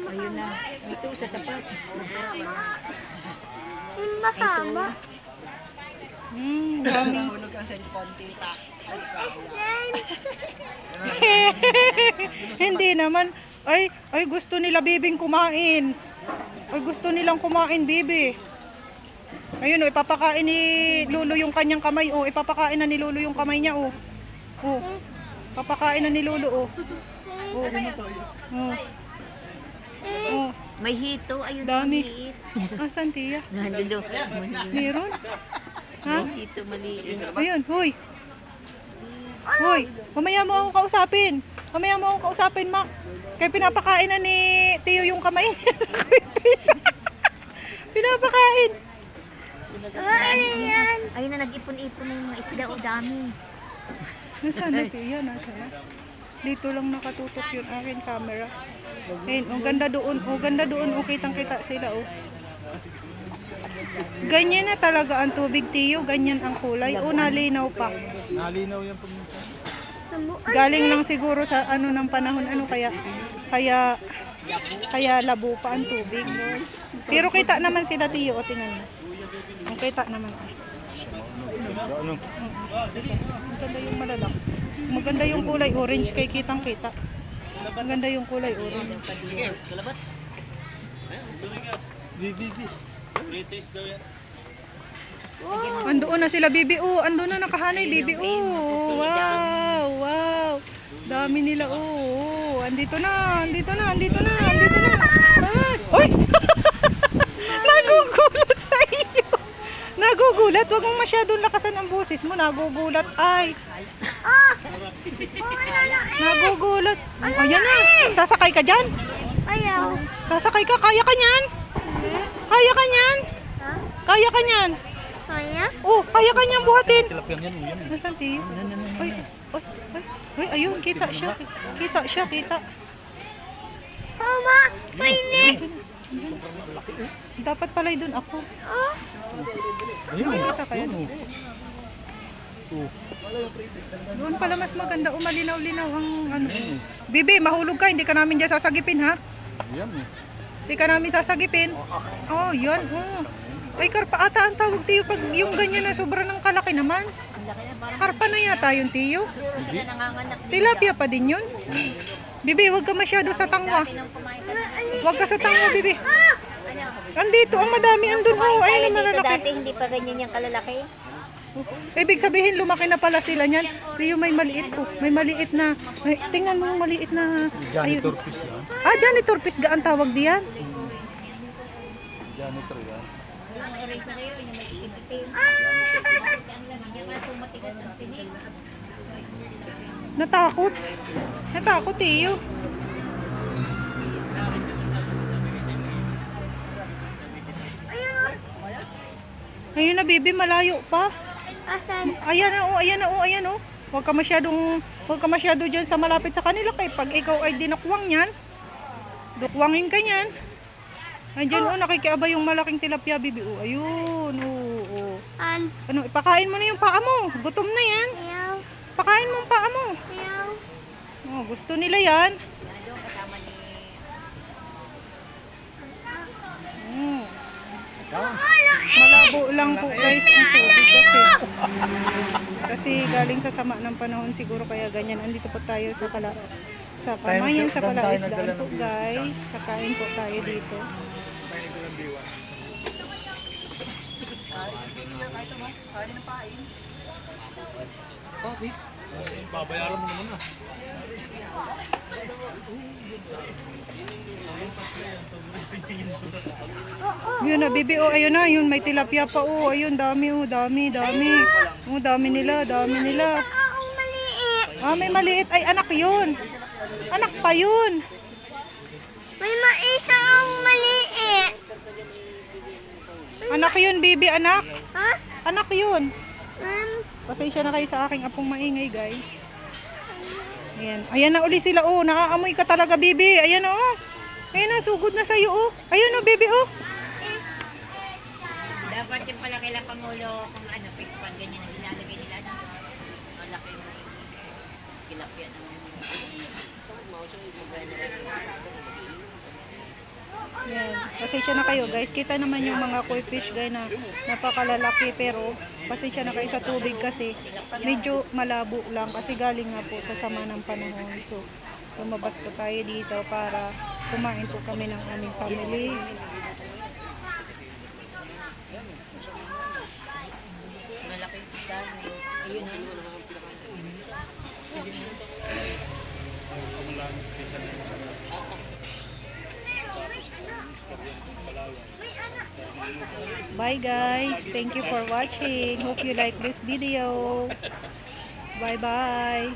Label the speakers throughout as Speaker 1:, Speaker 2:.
Speaker 1: Ayun na. Ito sa tapat.
Speaker 2: Yung mahaba.
Speaker 3: Dami.
Speaker 4: Nahulog ang cellphone, tita.
Speaker 3: Hindi naman. Ay, gusto nila bibing kumain. Ay, gusto nilang kumain, bibi. Ayun, ipapakain ni Lulu yung kanyang kamay. Ipapakain na ni Lulu yung kamay niya, papakain na ni Lulu,
Speaker 1: May hito. Ayun.
Speaker 3: Dami.
Speaker 1: Maliit.
Speaker 3: Asan, Tia?
Speaker 1: Nandulo.
Speaker 3: Meron? Ha?
Speaker 1: May hito maliit.
Speaker 3: Ayun, huy. Huy, mamaya mo akong kausapin. Mamaya mo akong kausapin, Mac. Kaya pinapakain na ni Tio yung kamay niya sa kuipis. Pinapakain.
Speaker 1: Ayun na, nag-ipon-ipon na yung mga isda. O, dami.
Speaker 3: Nasaan na, Tia? Nasaan na? Dito lang nakatutok yung aking camera. Ayun, ganda doon. Ganda doon. Kitang-kita sila, Ganyan na talaga ang tubig, Tio. Ganyan ang kulay. Nalinaw pa.
Speaker 4: Nalinaw yan pag
Speaker 3: Galing lang siguro sa ng panahon kaya labo pa ang tubig. Pero kita naman sila, Tio, tingnan mo. Ang kita naman. Maganda yung malalaki. Maganda yung kulay orange kay kitang-kita. Maganda yung kulay orange. Andoon na sila, Bibi. Andoon na nakahanay, Bibi. Wow. Dami nila. Andito na. Hoy! Nagugulat sa iyo. Nagugulat. Huwag mong masyadong lakasan ang boses mo. Nagugulat. Nagugulat. Ayan na. Sasakay ka dyan?
Speaker 2: Ayaw.
Speaker 3: Sasakay ka? Kaya ka nyan? Kaya ka nyan? Kaya ka nyan?
Speaker 2: Kaya?
Speaker 3: Kaya ka nyan buhatin.
Speaker 4: tilapyang yan.
Speaker 3: Nasaan, Tiyo? Ay, ayun, kita siya. Kita.
Speaker 2: Mama, mainit.
Speaker 3: Dapat pala'y dun ako. Kita kaya? Doon pala mas maganda. Malinaw-linaw ang Bibi, mahulog ka. Hindi ka namin dyan sasagipin, ha? Hindi ka namin sasagipin. Yan. Ay, karpa ata ang tawag, Tiyo. Pag yung ganyan na sobra ng kalaki naman. Karpa na yata yun, Tiyo. Tilapia pa din yun. Bibi, huwag ka masyado sa tangwa. Huwag ka sa tangwa, Bibi. Andito, ang madami andun. Ayun ang malalaki.
Speaker 1: Dati hindi pa ganyan yung kalalaki.
Speaker 3: Ibig sabihin, lumaki na pala sila niyan. Tiyo, may maliit po. May maliit na. Tingnan mo yung maliit na.
Speaker 4: Janitor fish yan.
Speaker 3: Janitor fish ga ang tawag diyan.
Speaker 4: Janitor yan.
Speaker 3: Natakot. Tiyo. Ayun na, Bibi, malayo pa.
Speaker 2: Asan?
Speaker 3: Ayan na. Huwag ka masyado dyan sa malapit sa kanila kay pag ikaw ay dinakwang yan, dukwangin ka yan. Andiyan, nakikiaba yung malaking tilapia, Bibi. Ayun, ipakain mo na yung paa mo. Gutom na yan.
Speaker 2: Ayaw.
Speaker 3: Pakain mo ang paa mo.
Speaker 2: Ayaw.
Speaker 3: Gusto nila yan. Malabo lang po, guys, ang tubig kasi galing sa sama ng panahon siguro kaya ganyan. Andito po tayo sa Pamayan sa Palaisdaan po, guys. Kakain po tayo dito.
Speaker 4: Babayaran mo naman
Speaker 3: Yun na, Bibi, ayun na, yun, may tilapia pa, ayun, dami, dami. Dami nila.
Speaker 2: Ang maliit.
Speaker 3: May maliit, ay anak yun. Anak pa yun.
Speaker 2: May maisa ang maliit.
Speaker 3: Anak yun, Bibi, anak.
Speaker 2: Ha?
Speaker 3: Anak yun.
Speaker 2: Pasensya
Speaker 3: na kayo sa aking apong maingay, guys. Ayan na uli sila, naaamoy ka talaga, Bibi. Ayan na, sugod na sa'yo, Ayun, Bibi,
Speaker 1: Dapat yung pala kailang Pangulo kung fish pan, ganyan ang ilalagay nila. Malaki yung tilapia ng
Speaker 3: Yan. Pasensya na kayo guys. Kita naman yung mga koi fish guys na napakalalaki pero pasensya na kayo sa tubig kasi medyo malabo lang kasi galing nga po sa sama ng panahon. So, lumabas po tayo dito para kumain po kami ng aming family.
Speaker 1: Malaki isa. Ayun na.
Speaker 3: Bye guys. Thank you for watching. Hope you like this video. Bye bye.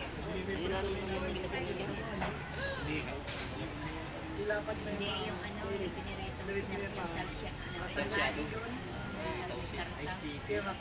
Speaker 1: Hindi yung ano, pinirito. Pinirito siya. Pinirito siya.